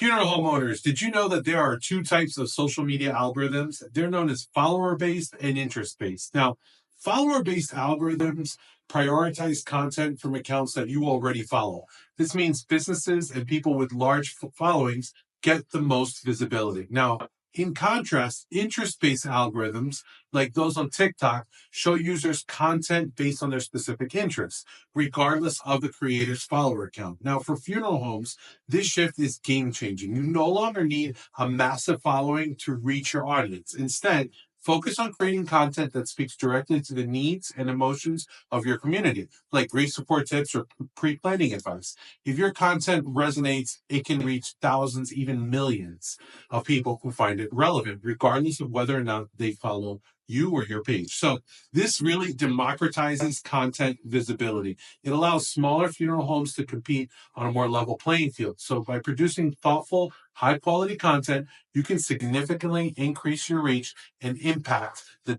Funeral homeowners, did you know that there are two types of social media algorithms? They're known as follower based and interest based. Now, follower based algorithms prioritize content from accounts that you already follow. This means businesses and people with large followings get the most visibility. Now, in contrast, interest based algorithms, like those on TikTok, show users content based on their specific interests, regardless of the creator's follower count. Now, for funeral homes, this shift is game changing. You no longer need a massive following to reach your audience. Instead, focus on creating content that speaks directly to the needs and emotions of your community, like grief support tips or pre planning advice. If your content resonates, it can reach thousands, even millions of people who find it relevant, regardless of whether or not they follow you or your page. So, this really democratizes content visibility. It allows smaller funeral homes to compete on a more level playing field. So by producing thoughtful, high quality content, you can significantly increase your reach and impact the